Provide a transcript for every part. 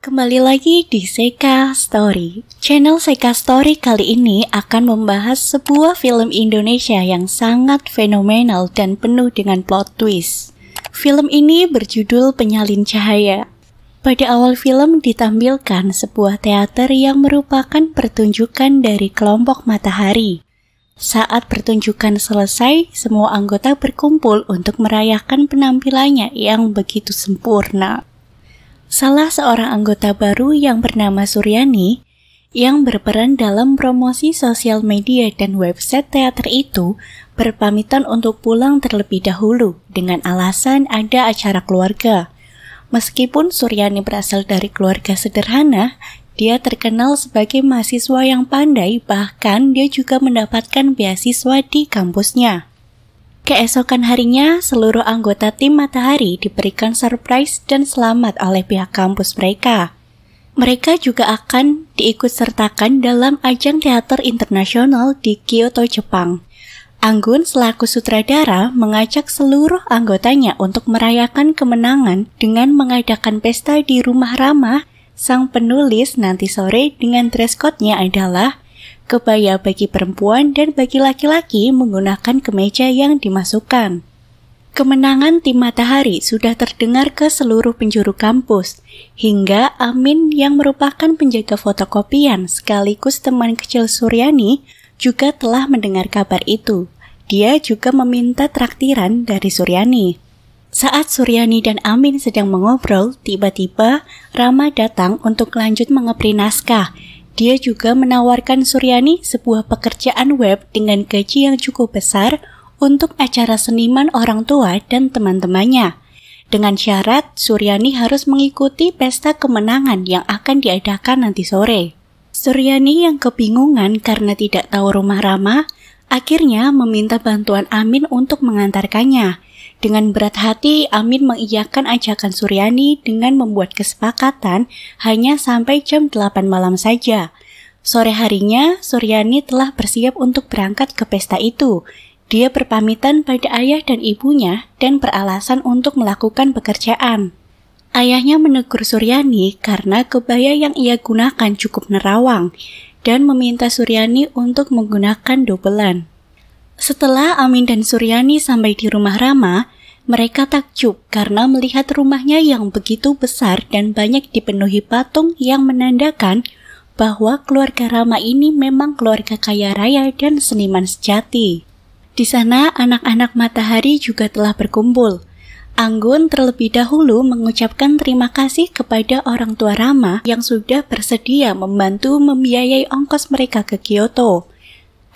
Kembali lagi di Seika Story. Channel Seika Story kali ini akan membahas sebuah film Indonesia yang sangat fenomenal dan penuh dengan plot twist. Film ini berjudul Penyalin Cahaya. Pada awal film ditampilkan sebuah teater yang merupakan pertunjukan dari kelompok Matahari. Saat pertunjukan selesai, semua anggota berkumpul untuk merayakan penampilannya yang begitu sempurna. Salah seorang anggota baru yang bernama Suryani, yang berperan dalam promosi sosial media dan website teater itu, berpamitan untuk pulang terlebih dahulu dengan alasan ada acara keluarga. Meskipun Suryani berasal dari keluarga sederhana, dia terkenal sebagai mahasiswa yang pandai, bahkan dia juga mendapatkan beasiswa di kampusnya. Keesokan harinya, seluruh anggota tim Matahari diberikan surprise dan selamat oleh pihak kampus mereka. Mereka juga akan diikutsertakan dalam ajang teater internasional di Kyoto, Jepang. Anggun selaku sutradara mengajak seluruh anggotanya untuk merayakan kemenangan dengan mengadakan pesta di rumah Rama. Sang penulis nanti sore dengan dress code-nya adalah kebaya bagi perempuan dan bagi laki-laki menggunakan kemeja yang dimasukkan. Kemenangan tim Matahari sudah terdengar ke seluruh penjuru kampus, hingga Amin yang merupakan penjaga fotokopian sekaligus teman kecil Suryani juga telah mendengar kabar itu. Dia juga meminta traktiran dari Suryani. Saat Suryani dan Amin sedang mengobrol, tiba-tiba Rama datang untuk lanjut mengepri naskah. Dia juga menawarkan Suryani sebuah pekerjaan web dengan gaji yang cukup besar untuk acara seniman orang tua dan teman-temannya. Dengan syarat, Suryani harus mengikuti pesta kemenangan yang akan diadakan nanti sore. Suryani yang kebingungan karena tidak tahu rumah Rama, akhirnya meminta bantuan Amin untuk mengantarkannya. Dengan berat hati, Amin mengiyakan ajakan Suryani dengan membuat kesepakatan hanya sampai jam 8 malam saja. Sore harinya, Suryani telah bersiap untuk berangkat ke pesta itu. Dia berpamitan pada ayah dan ibunya dan beralasan untuk melakukan pekerjaan. Ayahnya menegur Suryani karena kebaya yang ia gunakan cukup nerawang dan meminta Suryani untuk menggunakan dobelan. Setelah Amin dan Suryani sampai di rumah Rama, mereka takjub karena melihat rumahnya yang begitu besar dan banyak dipenuhi patung yang menandakan bahwa keluarga Rama ini memang keluarga kaya raya dan seniman sejati. Di sana, anak-anak Matahari juga telah berkumpul. Anggun terlebih dahulu mengucapkan terima kasih kepada orang tua Rama yang sudah bersedia membantu membiayai ongkos mereka ke Kyoto.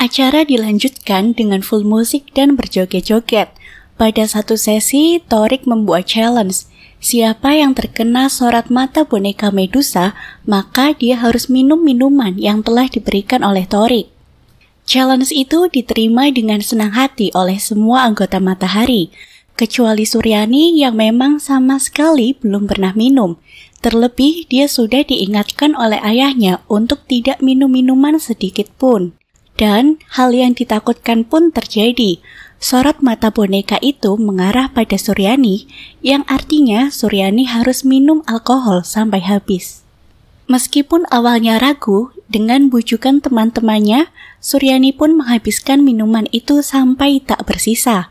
Acara dilanjutkan dengan full musik dan berjoget-joget. Pada satu sesi, Thorik membuat challenge. Siapa yang terkena sorot mata boneka Medusa, maka dia harus minum minuman yang telah diberikan oleh Thorik. Challenge itu diterima dengan senang hati oleh semua anggota Matahari, kecuali Suryani yang memang sama sekali belum pernah minum. Terlebih, dia sudah diingatkan oleh ayahnya untuk tidak minum minuman sedikit pun. Dan hal yang ditakutkan pun terjadi. Sorot mata boneka itu mengarah pada Suryani, yang artinya Suryani harus minum alkohol sampai habis. Meskipun awalnya ragu, dengan bujukan teman-temannya, Suryani pun menghabiskan minuman itu sampai tak bersisa.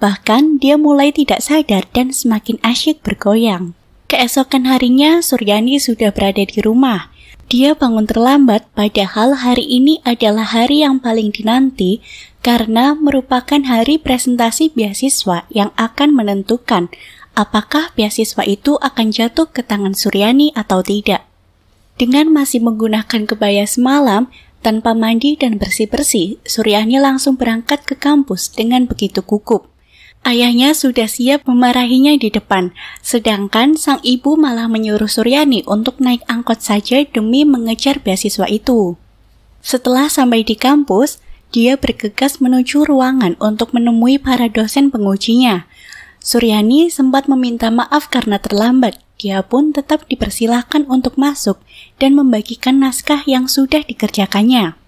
Bahkan dia mulai tidak sadar dan semakin asyik bergoyang. Keesokan harinya, Suryani sudah berada di rumah. Dia bangun terlambat, padahal hari ini adalah hari yang paling dinanti karena merupakan hari presentasi beasiswa yang akan menentukan apakah beasiswa itu akan jatuh ke tangan Suryani atau tidak. Dengan masih menggunakan kebaya semalam, tanpa mandi dan bersih-bersih, Suryani langsung berangkat ke kampus dengan begitu gugup. Ayahnya sudah siap memarahinya di depan, sedangkan sang ibu malah menyuruh Suryani untuk naik angkot saja demi mengejar beasiswa itu. Setelah sampai di kampus, dia bergegas menuju ruangan untuk menemui para dosen pengujinya. Suryani sempat meminta maaf karena terlambat. Dia pun tetap dipersilahkan untuk masuk dan membagikan naskah yang sudah dikerjakannya.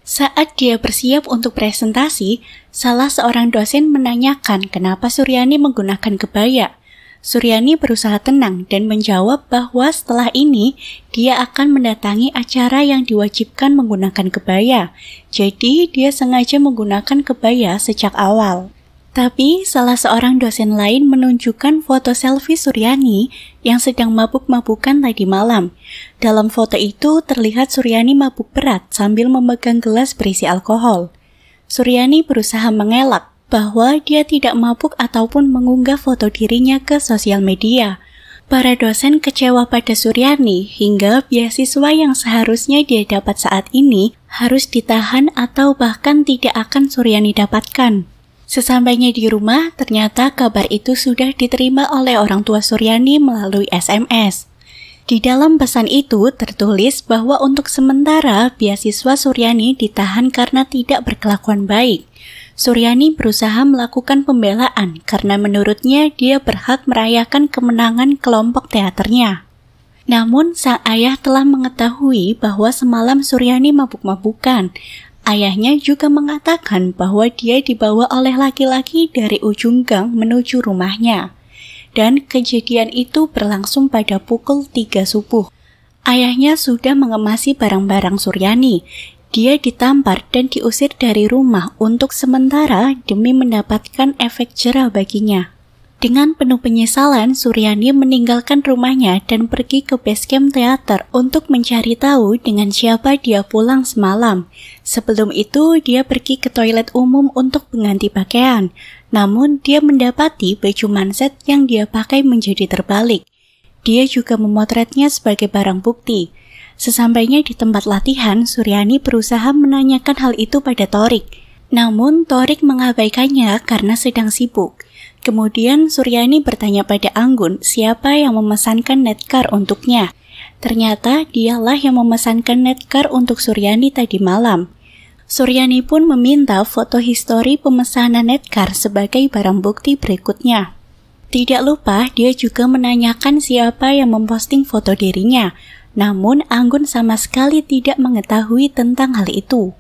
Saat dia bersiap untuk presentasi, salah seorang dosen menanyakan kenapa Suryani menggunakan kebaya. Suryani berusaha tenang dan menjawab bahwa setelah ini dia akan mendatangi acara yang diwajibkan menggunakan kebaya. Jadi dia sengaja menggunakan kebaya sejak awal. Tapi salah seorang dosen lain menunjukkan foto selfie Suryani yang sedang mabuk-mabukan tadi malam. Dalam foto itu terlihat Suryani mabuk berat sambil memegang gelas berisi alkohol. Suryani berusaha mengelak bahwa dia tidak mabuk ataupun mengunggah foto dirinya ke sosial media. Para dosen kecewa pada Suryani hingga beasiswa yang seharusnya dia dapat saat ini harus ditahan atau bahkan tidak akan Suryani dapatkan. Sesampainya di rumah, ternyata kabar itu sudah diterima oleh orang tua Suryani melalui SMS. Di dalam pesan itu tertulis bahwa untuk sementara beasiswa Suryani ditahan karena tidak berkelakuan baik. Suryani berusaha melakukan pembelaan karena menurutnya dia berhak merayakan kemenangan kelompok teaternya. Namun sang ayah telah mengetahui bahwa semalam Suryani mabuk-mabukan. Ayahnya juga mengatakan bahwa dia dibawa oleh laki-laki dari ujung gang menuju rumahnya. Dan kejadian itu berlangsung pada pukul 3 subuh. Ayahnya sudah mengemasi barang-barang Suryani. Dia ditampar dan diusir dari rumah untuk sementara demi mendapatkan efek jera baginya. Dengan penuh penyesalan, Suryani meninggalkan rumahnya dan pergi ke basecamp teater untuk mencari tahu dengan siapa dia pulang semalam. Sebelum itu, dia pergi ke toilet umum untuk mengganti pakaian. Namun, dia mendapati baju manset yang dia pakai menjadi terbalik. Dia juga memotretnya sebagai barang bukti. Sesampainya di tempat latihan, Suryani berusaha menanyakan hal itu pada Thorik. Namun, Thorik mengabaikannya karena sedang sibuk. Kemudian, Suryani bertanya pada Anggun siapa yang memesankan netcar untuknya. Ternyata, dialah yang memesankan netcar untuk Suryani tadi malam. Suryani pun meminta foto histori pemesanan netcar sebagai barang bukti berikutnya. Tidak lupa, dia juga menanyakan siapa yang memposting foto dirinya. Namun, Anggun sama sekali tidak mengetahui tentang hal itu.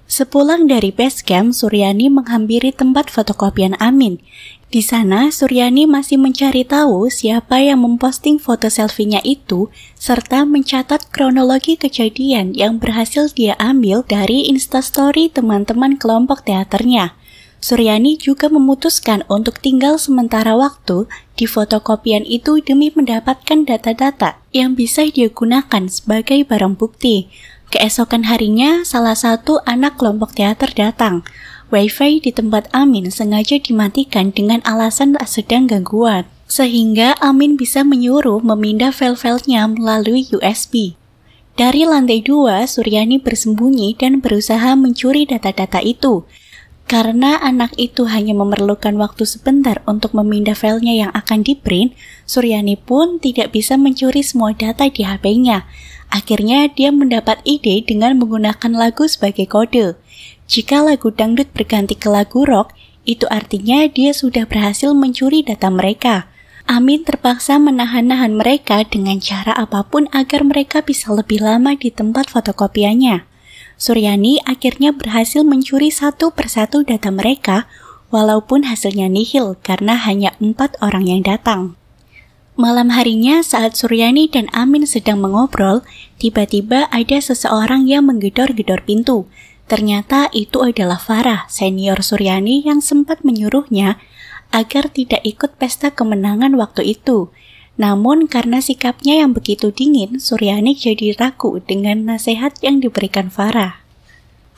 Sepulang dari basecamp, Suryani menghampiri tempat fotokopian Amin. Di sana, Suryani masih mencari tahu siapa yang memposting foto selfie-nya itu, serta mencatat kronologi kejadian yang berhasil dia ambil dari instastory teman-teman kelompok teaternya. Suryani juga memutuskan untuk tinggal sementara waktu di fotokopian itu demi mendapatkan data-data yang bisa dia gunakan sebagai barang bukti. Keesokan harinya, salah satu anak kelompok teater datang. Wifi di tempat Amin sengaja dimatikan dengan alasan sedang gangguan, sehingga Amin bisa menyuruh memindah file-filenya melalui USB. Dari lantai 2, Suryani bersembunyi dan berusaha mencuri data-data itu. Karena anak itu hanya memerlukan waktu sebentar untuk memindah filenya yang akan di-print, Suryani pun tidak bisa mencuri semua data di HP-nya. Akhirnya dia mendapat ide dengan menggunakan lagu sebagai kode. Jika lagu dangdut berganti ke lagu rock, itu artinya dia sudah berhasil mencuri data mereka. Amin terpaksa menahan-nahan mereka dengan cara apapun agar mereka bisa lebih lama di tempat fotokopiannya. Suryani akhirnya berhasil mencuri satu persatu data mereka, walaupun hasilnya nihil karena hanya 4 orang yang datang. Malam harinya saat Suryani dan Amin sedang mengobrol, tiba-tiba ada seseorang yang menggedor-gedor pintu. Ternyata itu adalah Farah, senior Suryani yang sempat menyuruhnya agar tidak ikut pesta kemenangan waktu itu. Namun karena sikapnya yang begitu dingin, Suryani jadi ragu dengan nasihat yang diberikan Farah.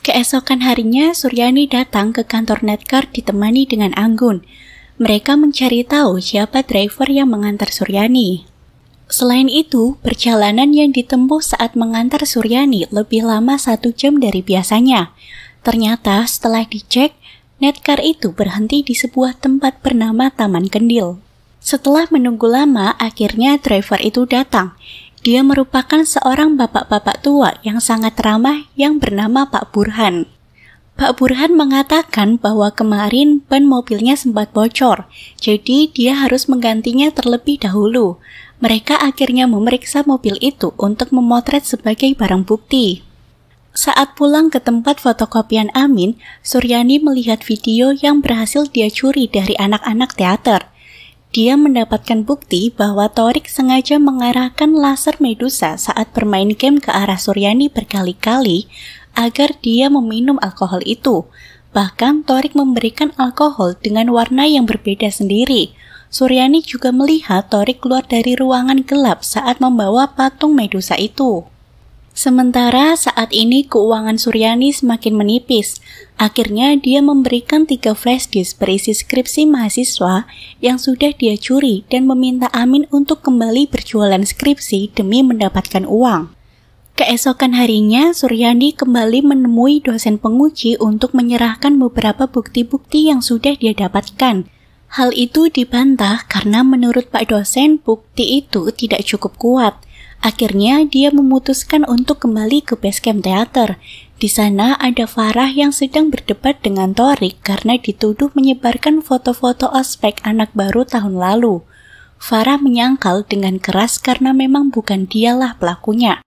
Keesokan harinya, Suryani datang ke kantor netcar ditemani dengan Anggun. Mereka mencari tahu siapa driver yang mengantar Suryani. Selain itu, perjalanan yang ditempuh saat mengantar Suryani lebih lama 1 jam dari biasanya. Ternyata setelah dicek, netcar itu berhenti di sebuah tempat bernama Taman Kendil. Setelah menunggu lama, akhirnya driver itu datang. Dia merupakan seorang bapak-bapak tua yang sangat ramah yang bernama Pak Burhan. Pak Burhan mengatakan bahwa kemarin ban mobilnya sempat bocor, jadi dia harus menggantinya terlebih dahulu. Mereka akhirnya memeriksa mobil itu untuk memotret sebagai barang bukti. Saat pulang ke tempat fotokopian Amin, Suryani melihat video yang berhasil dia curi dari anak-anak teater. Dia mendapatkan bukti bahwa Thorik sengaja mengarahkan laser Medusa saat bermain game ke arah Suryani berkali-kali agar dia meminum alkohol itu. Bahkan Thorik memberikan alkohol dengan warna yang berbeda sendiri. Suryani juga melihat Thorik keluar dari ruangan gelap saat membawa patung Medusa itu. Sementara saat ini keuangan Suryani semakin menipis. Akhirnya dia memberikan 3 flash disk berisi skripsi mahasiswa yang sudah dia curi dan meminta Amin untuk kembali berjualan skripsi demi mendapatkan uang. Keesokan harinya, Suryani kembali menemui dosen penguji untuk menyerahkan beberapa bukti-bukti yang sudah dia dapatkan. Hal itu dibantah karena menurut Pak dosen, bukti itu tidak cukup kuat. Akhirnya dia memutuskan untuk kembali ke basecamp teater. Di sana ada Farah yang sedang berdebat dengan Thorik karena dituduh menyebarkan foto-foto ospek anak baru tahun lalu. Farah menyangkal dengan keras karena memang bukan dialah pelakunya.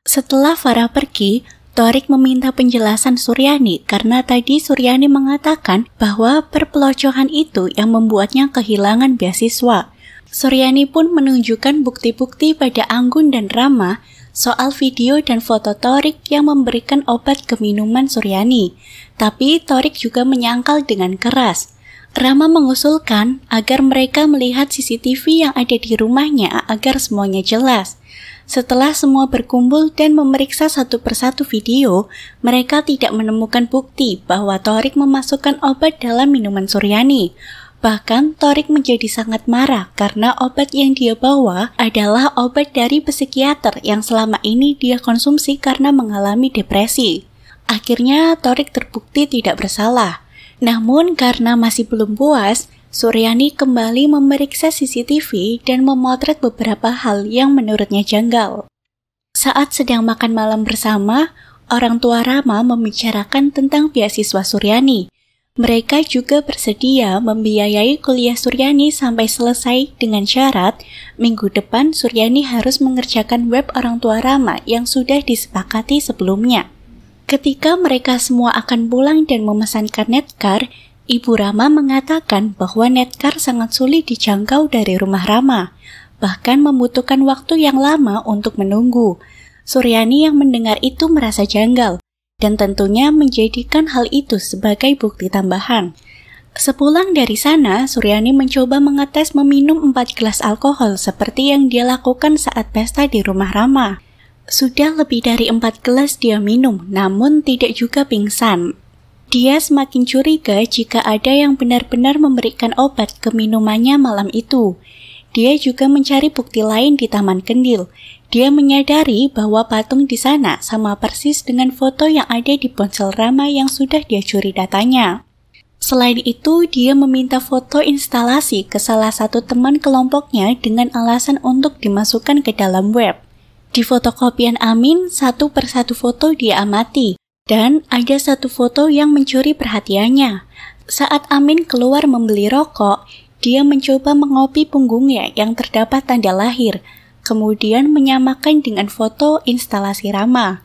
Setelah Farah pergi, Thorik meminta penjelasan Suryani karena tadi Suryani mengatakan bahwa perpelocohan itu yang membuatnya kehilangan beasiswa. Suryani pun menunjukkan bukti-bukti pada Anggun dan Rama soal video dan foto Thorik yang memberikan obat ke minuman Suryani. Tapi Thorik juga menyangkal dengan keras. Rama mengusulkan agar mereka melihat CCTV yang ada di rumahnya agar semuanya jelas. Setelah semua berkumpul dan memeriksa satu persatu video, mereka tidak menemukan bukti bahwa Thorik memasukkan obat dalam minuman Suryani. Bahkan Thorik menjadi sangat marah karena obat yang dia bawa adalah obat dari psikiater yang selama ini dia konsumsi karena mengalami depresi. Akhirnya Thorik terbukti tidak bersalah. Namun karena masih belum puas, Suryani kembali memeriksa CCTV dan memotret beberapa hal yang menurutnya janggal. Saat sedang makan malam bersama, orang tua Rama membicarakan tentang beasiswa Suryani. Mereka juga bersedia membiayai kuliah Suryani sampai selesai dengan syarat minggu depan Suryani harus mengerjakan web orang tua Rama yang sudah disepakati sebelumnya. Ketika mereka semua akan pulang dan memesankan netcar, Ibu Rama mengatakan bahwa netcar sangat sulit dijangkau dari rumah Rama, bahkan membutuhkan waktu yang lama untuk menunggu. Suryani yang mendengar itu merasa janggal, dan tentunya menjadikan hal itu sebagai bukti tambahan. Sepulang dari sana, Suryani mencoba mengetes meminum 4 gelas alkohol seperti yang dia lakukan saat pesta di rumah Rama. Sudah lebih dari 4 gelas dia minum, namun tidak juga pingsan. Dia semakin curiga jika ada yang benar-benar memberikan obat ke minumannya malam itu. Dia juga mencari bukti lain di Taman Kendil. Dia menyadari bahwa patung di sana sama persis dengan foto yang ada di ponsel Rama yang sudah dia curi datanya. Selain itu, dia meminta foto instalasi ke salah satu teman kelompoknya dengan alasan untuk dimasukkan ke dalam web. Di fotokopian Amin, satu persatu foto dia amati, dan ada satu foto yang mencuri perhatiannya. Saat Amin keluar membeli rokok, dia mencoba mengopi punggungnya yang terdapat tanda lahir, kemudian menyamakan dengan foto instalasi Rama.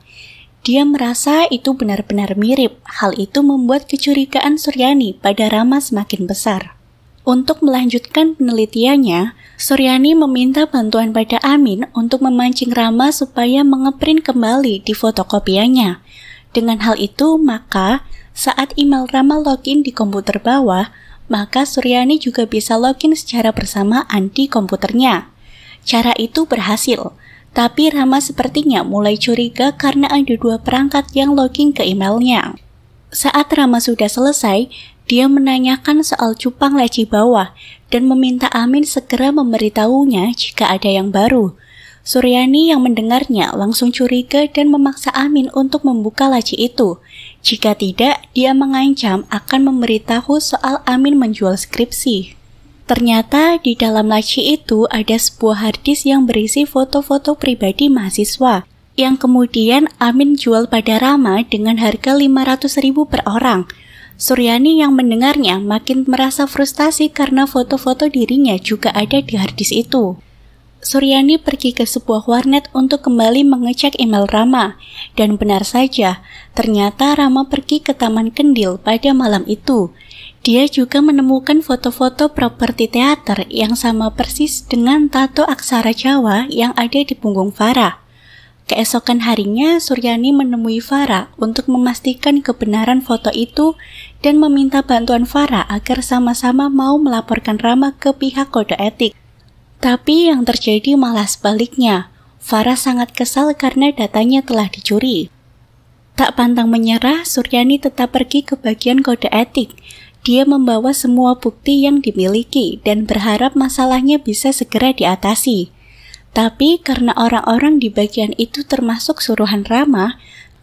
Dia merasa itu benar-benar mirip. Hal itu membuat kecurigaan Suryani pada Rama semakin besar. Untuk melanjutkan penelitiannya, Suryani meminta bantuan pada Amin untuk memancing Rama supaya mengeprint kembali di fotokopiannya. Dengan hal itu, maka saat email Rama login di komputer bawah, maka Suryani juga bisa login secara bersamaan di komputernya. Cara itu berhasil, tapi Rama sepertinya mulai curiga karena ada 2 perangkat yang login ke emailnya. Saat Rama sudah selesai, dia menanyakan soal cupang laci bawah dan meminta Amin segera memberitahunya jika ada yang baru. Suryani yang mendengarnya langsung curiga dan memaksa Amin untuk membuka laci itu. Jika tidak, dia mengancam akan memberitahu soal Amin menjual skripsi. Ternyata di dalam laci itu ada sebuah harddisk yang berisi foto-foto pribadi mahasiswa, yang kemudian Amin jual pada Rama dengan harga 500.000 per orang. Suryani yang mendengarnya makin merasa frustasi karena foto-foto dirinya juga ada di harddisk itu. Suryani pergi ke sebuah warnet untuk kembali mengecek email Rama, dan benar saja, ternyata Rama pergi ke Taman Kendil pada malam itu. Dia juga menemukan foto-foto properti teater yang sama persis dengan tato aksara Jawa yang ada di punggung Farah. Keesokan harinya, Suryani menemui Farah untuk memastikan kebenaran foto itu dan meminta bantuan Farah agar sama-sama mau melaporkan Rama ke pihak kode etik. Tapi yang terjadi malah sebaliknya. Farah sangat kesal karena datanya telah dicuri. Tak pantang menyerah, Suryani tetap pergi ke bagian kode etik. Dia membawa semua bukti yang dimiliki dan berharap masalahnya bisa segera diatasi. Tapi karena orang-orang di bagian itu termasuk suruhan Rama,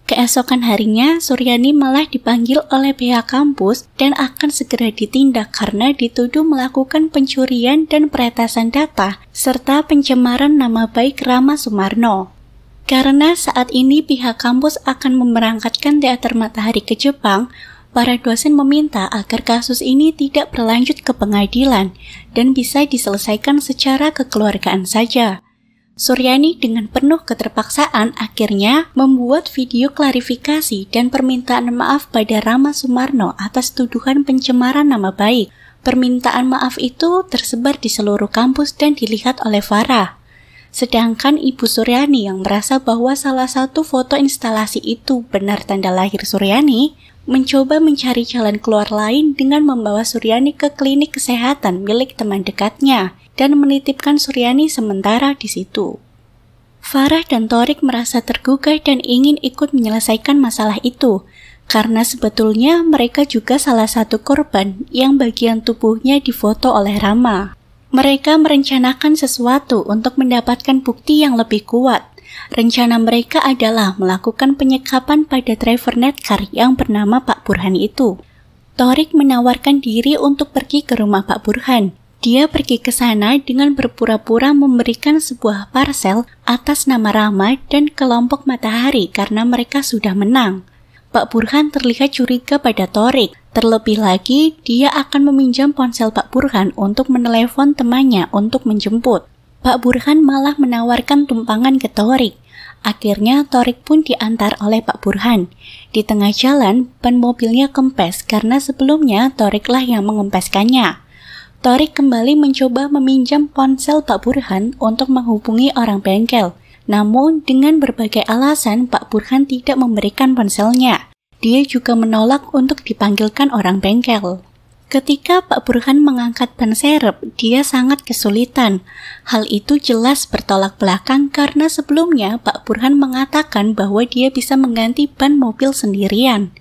keesokan harinya Suryani malah dipanggil oleh pihak kampus dan akan segera ditindak karena dituduh melakukan pencurian dan peretasan data serta pencemaran nama baik Rama Sumarno. Karena saat ini pihak kampus akan memberangkatkan teater Matahari ke Jepang, para dosen meminta agar kasus ini tidak berlanjut ke pengadilan dan bisa diselesaikan secara kekeluargaan saja. Suryani dengan penuh keterpaksaan akhirnya membuat video klarifikasi dan permintaan maaf pada Rama Sumarno atas tuduhan pencemaran nama baik. Permintaan maaf itu tersebar di seluruh kampus dan dilihat oleh Farah. Sedangkan Ibu Suryani yang merasa bahwa salah satu foto instalasi itu benar tanda lahir Suryani, mencoba mencari jalan keluar lain dengan membawa Suryani ke klinik kesehatan milik teman dekatnya dan menitipkan Suryani sementara di situ. Farah dan Thorik merasa tergugah dan ingin ikut menyelesaikan masalah itu, karena sebetulnya mereka juga salah satu korban yang bagian tubuhnya difoto oleh Rama. Mereka merencanakan sesuatu untuk mendapatkan bukti yang lebih kuat. Rencana mereka adalah melakukan penyekapan pada driver netcar yang bernama Pak Burhan itu. Thorik menawarkan diri untuk pergi ke rumah Pak Burhan. Dia pergi ke sana dengan berpura-pura memberikan sebuah parsel atas nama Rama dan kelompok Matahari karena mereka sudah menang. Pak Burhan terlihat curiga pada Thorik. Terlebih lagi, dia akan meminjam ponsel Pak Burhan untuk menelepon temannya untuk menjemput. Pak Burhan malah menawarkan tumpangan ke Thorik. Akhirnya Thorik pun diantar oleh Pak Burhan. Di tengah jalan, ban mobilnya kempes karena sebelumnya Thoriklah yang mengempeskannya. Thorik kembali mencoba meminjam ponsel Pak Burhan untuk menghubungi orang bengkel. Namun dengan berbagai alasan Pak Burhan tidak memberikan ponselnya. Dia juga menolak untuk dipanggilkan orang bengkel. Ketika Pak Burhan mengangkat ban serep, dia sangat kesulitan. Hal itu jelas bertolak belakang karena sebelumnya Pak Burhan mengatakan bahwa dia bisa mengganti ban mobil sendirian.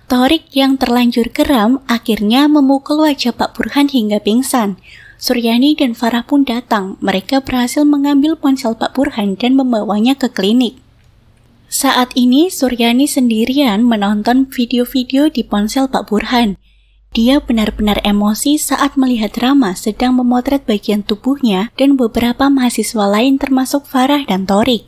Thorik yang terlanjur geram akhirnya memukul wajah Pak Burhan hingga pingsan. Suryani dan Farah pun datang. Mereka berhasil mengambil ponsel Pak Burhan dan membawanya ke klinik. Saat ini Suryani sendirian menonton video-video di ponsel Pak Burhan. Dia benar-benar emosi saat melihat Rama sedang memotret bagian tubuhnya dan beberapa mahasiswa lain termasuk Farah dan Thorik.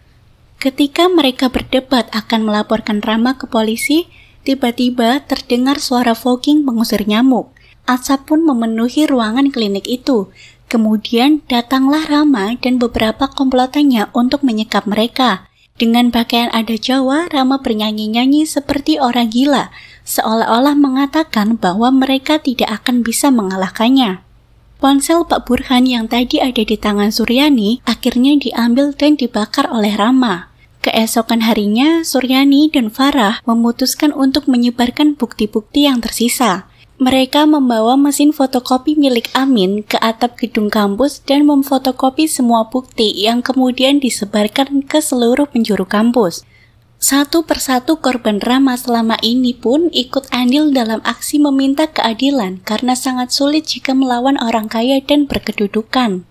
Ketika mereka berdebat akan melaporkan Rama ke polisi, tiba-tiba terdengar suara fogging pengusir nyamuk. Asap pun memenuhi ruangan klinik itu. Kemudian datanglah Rama dan beberapa komplotannya untuk menyekap mereka. Dengan pakaian adat Jawa, Rama bernyanyi-nyanyi seperti orang gila, seolah-olah mengatakan bahwa mereka tidak akan bisa mengalahkannya. Ponsel Pak Burhan yang tadi ada di tangan Suryani akhirnya diambil dan dibakar oleh Rama. Keesokan harinya, Suryani dan Farah memutuskan untuk menyebarkan bukti-bukti yang tersisa. Mereka membawa mesin fotokopi milik Amin ke atap gedung kampus dan memfotokopi semua bukti yang kemudian disebarkan ke seluruh penjuru kampus. Satu persatu korban Rama selama ini pun ikut andil dalam aksi meminta keadilan karena sangat sulit jika melawan orang kaya dan berkedudukan.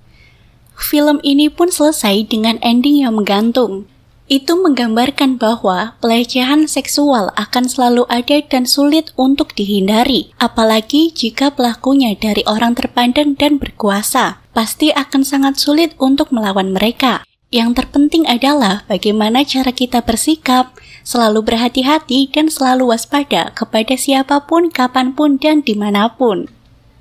Film ini pun selesai dengan ending yang menggantung. Itu menggambarkan bahwa pelecehan seksual akan selalu ada dan sulit untuk dihindari, apalagi jika pelakunya dari orang terpandang dan berkuasa. Pasti akan sangat sulit untuk melawan mereka. Yang terpenting adalah bagaimana cara kita bersikap, selalu berhati-hati dan selalu waspada kepada siapapun, kapanpun, dan dimanapun.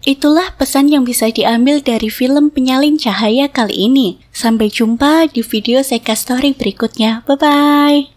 Itulah pesan yang bisa diambil dari film Penyalin Cahaya kali ini. Sampai jumpa di video Seika Story berikutnya. Bye-bye!